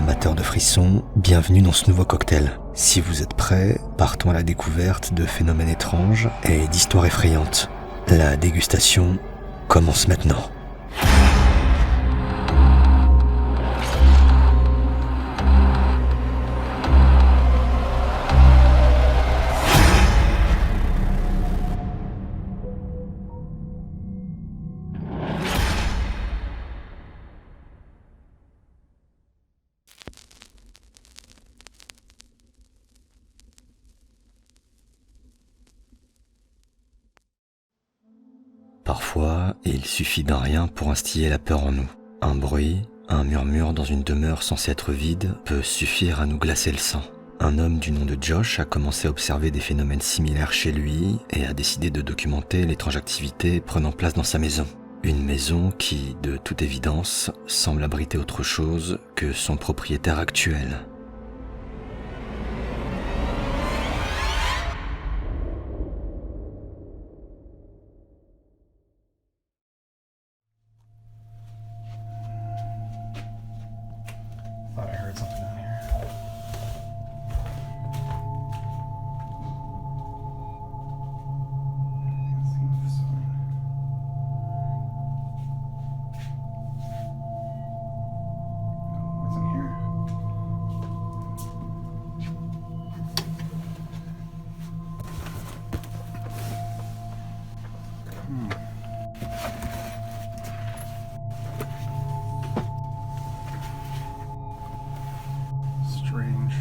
Amateurs de frissons, bienvenue dans ce nouveau cocktail. Si vous êtes prêts, partons à la découverte de phénomènes étranges et d'histoires effrayantes. La dégustation commence maintenant. Parfois, il suffit d'un rien pour instiller la peur en nous. Un bruit, un murmure dans une demeure censée être vide peut suffire à nous glacer le sang. Un homme du nom de Josh a commencé à observer des phénomènes similaires chez lui et a décidé de documenter l'étrange activité prenant place dans sa maison. Une maison qui, de toute évidence, semble abriter autre chose que son propriétaire actuel. Thought I heard something down here. Seems this way. What's in here? Strange.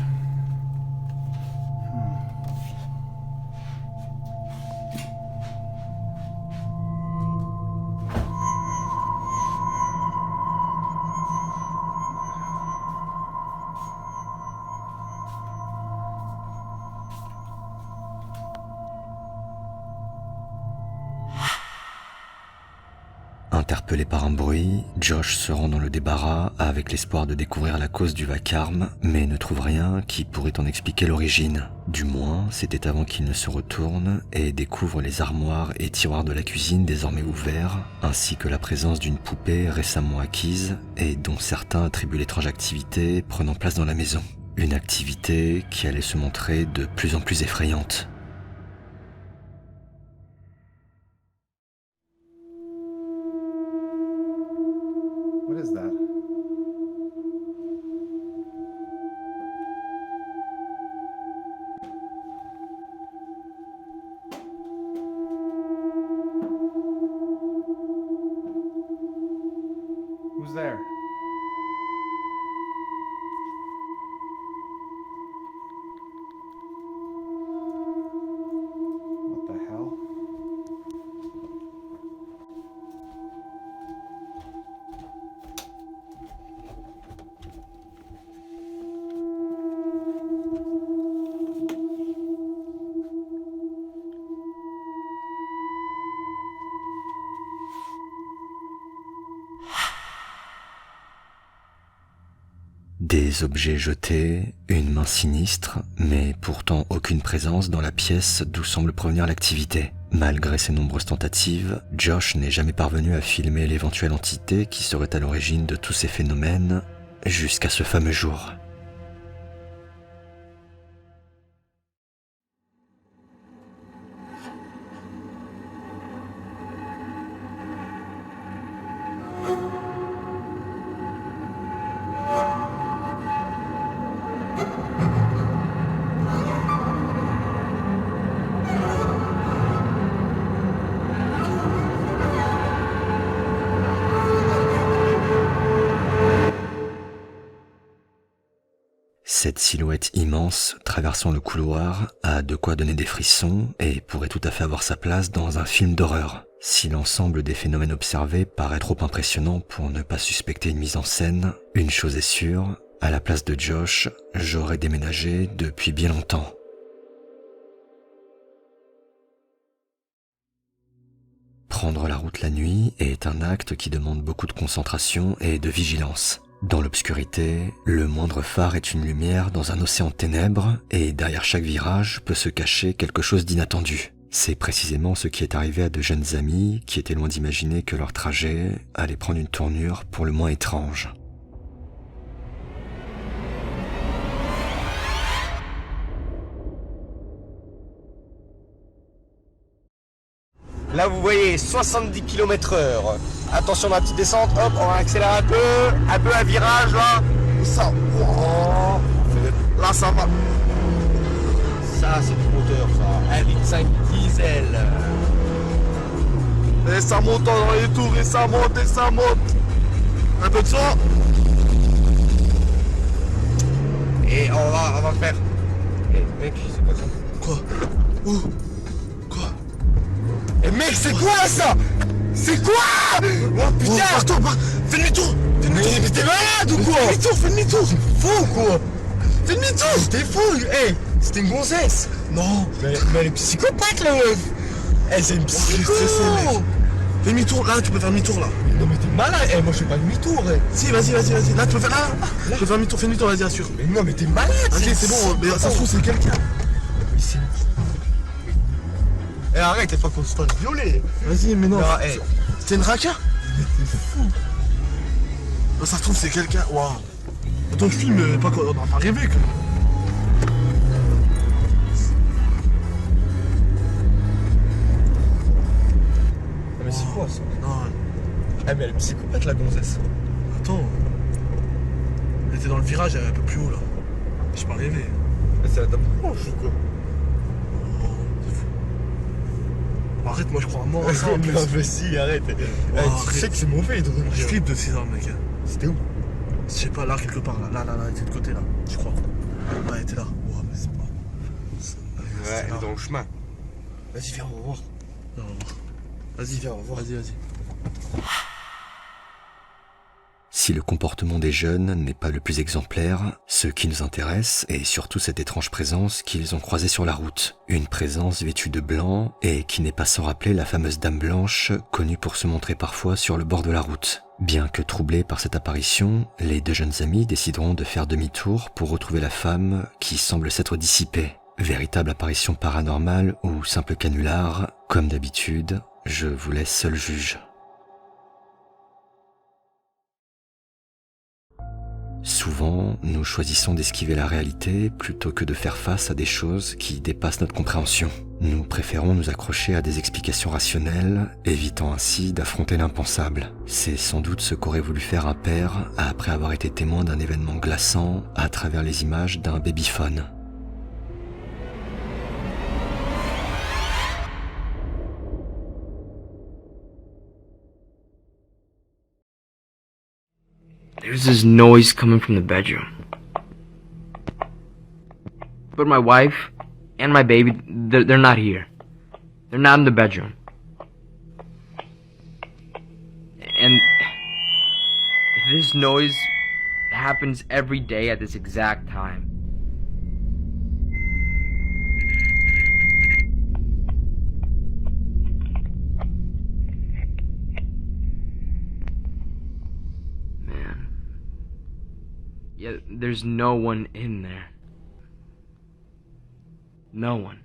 Interpellé par un bruit, Josh se rend dans le débarras avec l'espoir de découvrir la cause du vacarme, mais ne trouve rien qui pourrait en expliquer l'origine. Du moins, c'était avant qu'il ne se retourne et découvre les armoires et tiroirs de la cuisine désormais ouverts, ainsi que la présence d'une poupée récemment acquise et dont certains attribuent l'étrange activité prenant place dans la maison. Une activité qui allait se montrer de plus en plus effrayante. What is that? Who's there? What the hell? Des objets jetés, une main sinistre, mais pourtant aucune présence dans la pièce d'où semble provenir l'activité. Malgré ses nombreuses tentatives, Josh n'est jamais parvenu à filmer l'éventuelle entité qui serait à l'origine de tous ces phénomènes, jusqu'à ce fameux jour. Cette silhouette immense traversant le couloir a de quoi donner des frissons et pourrait tout à fait avoir sa place dans un film d'horreur. Si l'ensemble des phénomènes observés paraît trop impressionnant pour ne pas suspecter une mise en scène, une chose est sûre, à la place de Josh, j'aurais déménagé depuis bien longtemps. Prendre la route la nuit est un acte qui demande beaucoup de concentration et de vigilance. Dans l'obscurité, le moindre phare est une lumière dans un océan de ténèbres et derrière chaque virage peut se cacher quelque chose d'inattendu. C'est précisément ce qui est arrivé à de jeunes amis qui étaient loin d'imaginer que leur trajet allait prendre une tournure pour le moins étrange. Là, vous voyez 70 km/h. Attention, ma petite descente. Hop, on va accélérer un peu à virage là. Ça, oh, là, ça va. Ça, c'est du moteur, ça. 1,5 diesel. Et ça monte dans les tours, et ça monte, et ça monte. Un peu de son. Et on va faire. Eh, mec, c'est quoi ça? Quoi? Où? Quoi? Eh mec, c'est quoi ça? C'est quoi? Oh putain! Attends, fais demi-tour! Mais t'es malade ou quoi? Fais demi-tour! Fou ou quoi? Fais demi-tour! T'es fou! Eh! C'était une gonzesse! Non! Mais elle est psychopathe la meuf! Eh, c'est une psycho! Fais demi-tour, là tu peux faire demi-tour là! Non mais t'es malade! Eh, moi je fais pas demi-tour! Eh. Si, vas-y! Là tu peux faire là! Je peux faire demi-tour, fais demi-tour, vas-y, assure! Mais non mais t'es malade! Vas-y, c'est bon, mais ça se trouve c'est quelqu'un! Mais c'est. Eh, arrête, t'es pas qu'on se fasse violer! Vas-y, mais non! Eh. C'était une raka? Mais t'es fou! Non, ça se trouve c'est quelqu'un! Waouh! Attends, je filme, pas qu'on n'a pas rêvé que. Mais c'est quoi ça? Non. Eh mais elle est psychopathe la gonzesse. Attends. Elle était dans le virage, elle est un peu plus haut là. J'ai pas rêvé. Mais c'est la dame blanche ou quoi? Oh, c'est fou. Arrête, moi je crois à mort à ça en plus. Mais si, arrête. Tu sais que c'est mauvais de revenir. Je flippe de ces armes mec. C'était où? Je sais pas, là quelque part là, elle était de côté là, je crois. Ouais, elle était là. Ouais, mais c'est pas. Ouais, elle est dans le chemin. Vas-y, viens, on va voir. Viens, on va voir. Vas-y, viens, on va voir. Vas-y. Si le comportement des jeunes n'est pas le plus exemplaire, ce qui nous intéresse est surtout cette étrange présence qu'ils ont croisée sur la route. Une présence vêtue de blanc et qui n'est pas sans rappeler la fameuse dame blanche connue pour se montrer parfois sur le bord de la route. Bien que troublés par cette apparition, les deux jeunes amis décideront de faire demi-tour pour retrouver la femme qui semble s'être dissipée. Véritable apparition paranormale ou simple canular, comme d'habitude, je vous laisse seul juge. Souvent, nous choisissons d'esquiver la réalité plutôt que de faire face à des choses qui dépassent notre compréhension. Nous préférons nous accrocher à des explications rationnelles, évitant ainsi d'affronter l'impensable. C'est sans doute ce qu'aurait voulu faire un père après avoir été témoin d'un événement glaçant à travers les images d'un babyphone. There's this noise coming from the bedroom. But my wife and my baby, they're not here. They're not in the bedroom. And this noise happens every day at this exact time. Yeah, there's no one in there. No one.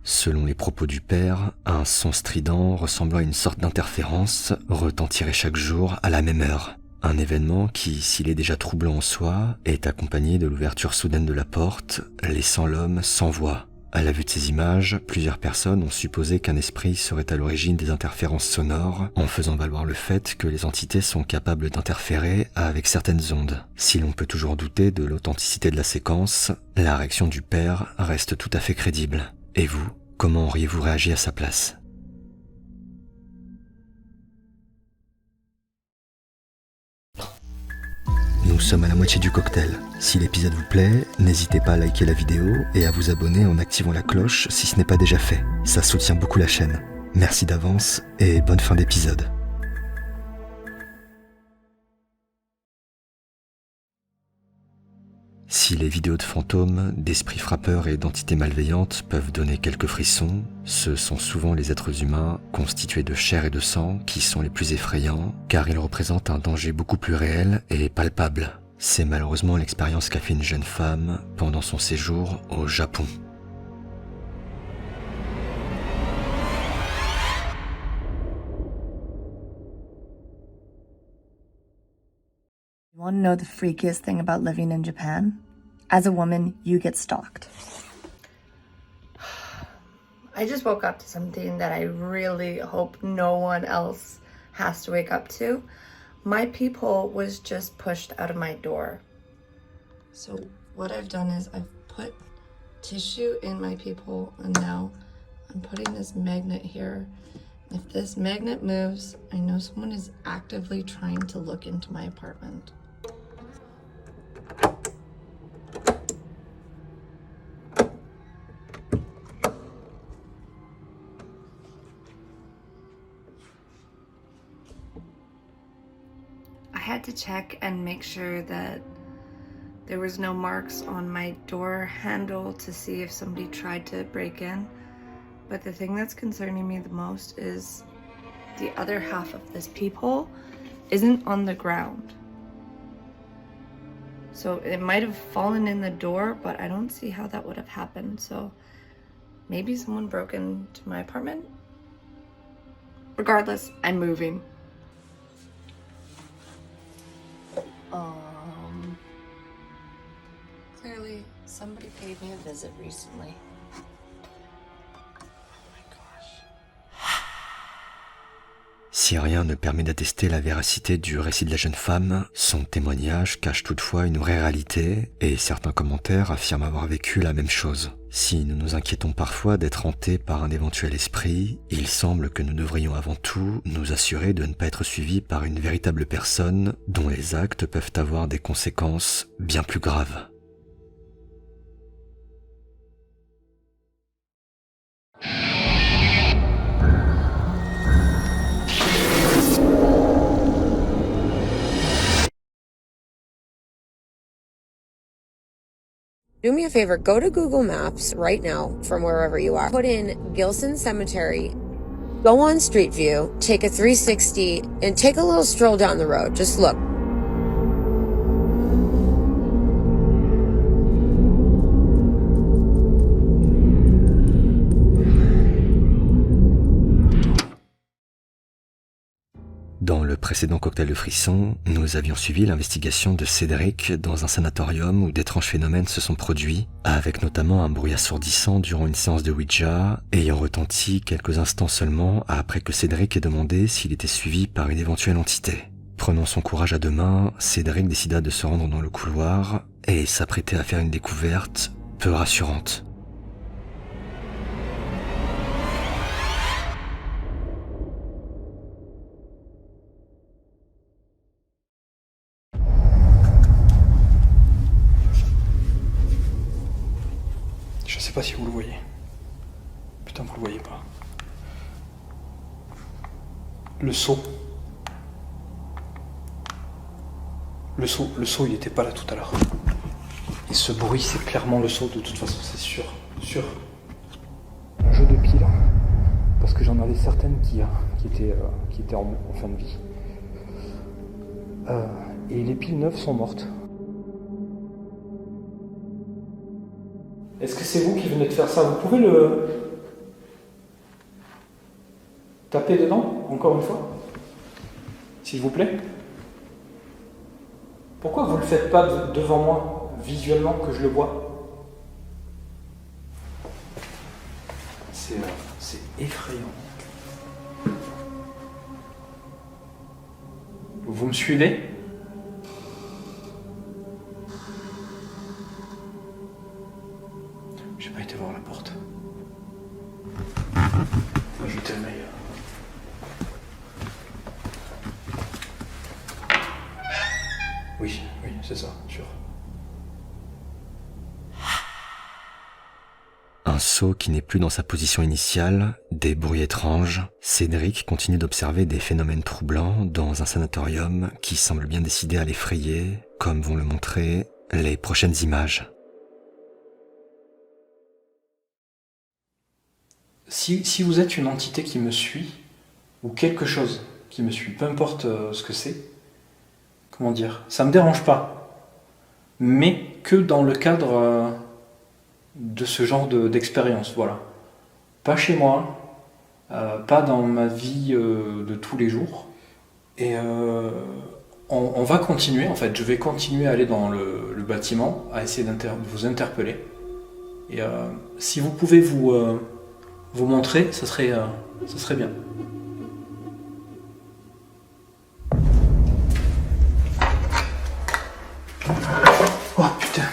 Selon les propos du père, un son strident ressemblant à une sorte d'interférence retentirait chaque jour à la même heure. Un événement qui, s'il est déjà troublant en soi, est accompagné de l'ouverture soudaine de la porte, laissant l'homme sans voix. À la vue de ces images, plusieurs personnes ont supposé qu'un esprit serait à l'origine des interférences sonores, en faisant valoir le fait que les entités sont capables d'interférer avec certaines ondes. Si l'on peut toujours douter de l'authenticité de la séquence, la réaction du père reste tout à fait crédible. Et vous, comment auriez-vous réagi à sa place ? Nous sommes à la moitié du cocktail. Si l'épisode vous plaît, n'hésitez pas à liker la vidéo et à vous abonner en activant la cloche si ce n'est pas déjà fait. Ça soutient beaucoup la chaîne. Merci d'avance et bonne fin d'épisode. Si les vidéos de fantômes, d'esprits frappeurs et d'entités malveillantes peuvent donner quelques frissons, ce sont souvent les êtres humains, constitués de chair et de sang, qui sont les plus effrayants, car ils représentent un danger beaucoup plus réel et palpable. C'est malheureusement l'expérience qu'a fait une jeune femme pendant son séjour au Japon. You want to know the freakiest thing about living in Japan? As a woman, you get stalked. I just woke up to something that I really hope no one else has to wake up to. My peephole was just pushed out of my door. So what I've done is I've put tissue in my peephole, and now I'm putting this magnet here. If this magnet moves, I know someone is actively trying to look into my apartment. I had to check and make sure that there was no marks on my door handle to see if somebody tried to break in. But the thing that's concerning me the most is the other half of this peephole isn't on the ground. So it might have fallen in the door, but I don't see how that would have happened. So maybe someone broke into my apartment. Regardless, I'm moving. Clearly, somebody paid me a visit recently. Si rien ne permet d'attester la véracité du récit de la jeune femme, son témoignage cache toutefois une vraie réalité, et certains commentaires affirment avoir vécu la même chose. Si nous nous inquiétons parfois d'être hantés par un éventuel esprit, il semble que nous devrions avant tout nous assurer de ne pas être suivis par une véritable personne dont les actes peuvent avoir des conséquences bien plus graves. Do me a favor, go to Google Maps right now from wherever you are. Put in Gilson Cemetery, go on Street View, take a 360, and take a little stroll down the road. Just look. Dans le précédent cocktail de frissons, nous avions suivi l'investigation de Cédric dans un sanatorium où d'étranges phénomènes se sont produits, avec notamment un bruit assourdissant durant une séance de Ouija, ayant retenti quelques instants seulement après que Cédric ait demandé s'il était suivi par une éventuelle entité. Prenant son courage à deux mains, Cédric décida de se rendre dans le couloir et s'apprêter à faire une découverte peu rassurante. Je sais pas si vous le voyez. Putain, vous le voyez pas. Le seau. Le seau, il était pas là tout à l'heure. Et ce bruit, c'est clairement le seau, de toute façon, c'est sûr. Sûr. Un jeu de piles. Parce que j'en avais certaines qui étaient en fin de vie. Et les piles neuves sont mortes. Est-ce que c'est vous qui venez de faire ça? Vous pouvez le taper dedans, encore une fois? S'il vous plaît? Pourquoi vous ne le faites pas devant moi, visuellement, que je le vois? C'est effrayant. Vous me suivez? J'ai pas été voir la porte. Faut jeter un œil. Oui, c'est ça, sûr. Un seau qui n'est plus dans sa position initiale, des bruits étranges, Cédric continue d'observer des phénomènes troublants dans un sanatorium qui semble bien décidé à l'effrayer, comme vont le montrer les prochaines images. Si vous êtes une entité qui me suit, ou quelque chose qui me suit, peu importe ce que c'est, comment dire, ça me dérange pas. Mais que dans le cadre de ce genre d'expérience, voilà. Pas chez moi, pas dans ma vie de tous les jours. Et on va continuer, en fait, je vais continuer à aller dans le bâtiment, à essayer de vous interpeller. Et si vous pouvez vous montrer, ça serait bien. Oh putain!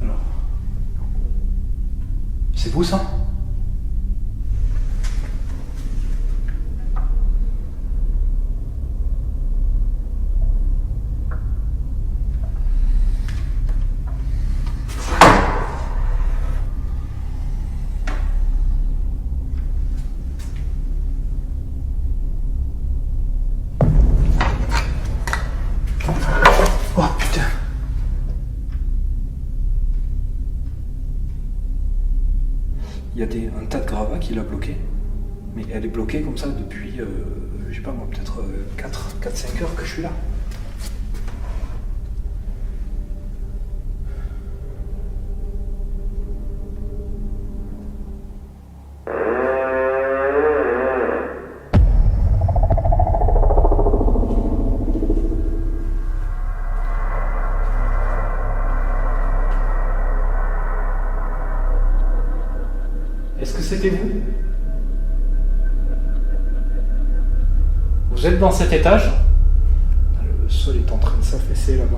Alors, c'est vous ça? Oh putain! Il y a un tas de gravats qui l'a bloqué, mais elle est bloquée comme ça depuis, je sais pas moi, peut-être 4-5 heures que je suis là. Est-ce que c'était vous? Vous êtes dans cet étage? Le sol est en train de s'affaisser là-bas.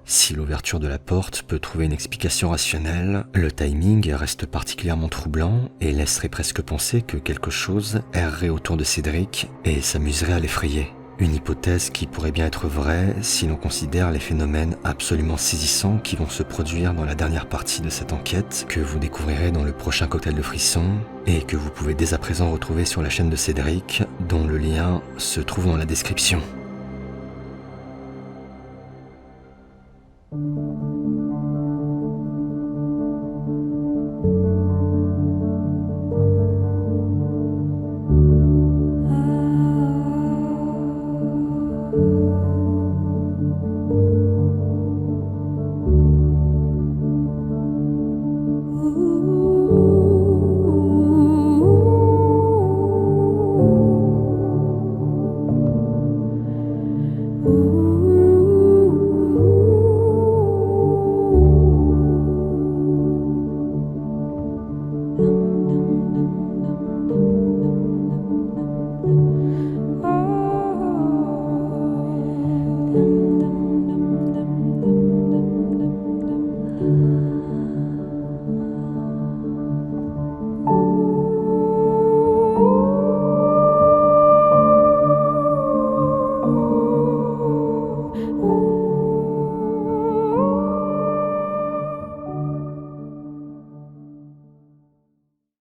Si l'ouverture de la porte peut trouver une explication rationnelle, le timing reste particulièrement troublant et laisserait presque penser que quelque chose errerait autour de Cédric et s'amuserait à l'effrayer. Une hypothèse qui pourrait bien être vraie si l'on considère les phénomènes absolument saisissants qui vont se produire dans la dernière partie de cette enquête, que vous découvrirez dans le prochain cocktail de frissons et que vous pouvez dès à présent retrouver sur la chaîne de Cédric, dont le lien se trouve dans la description.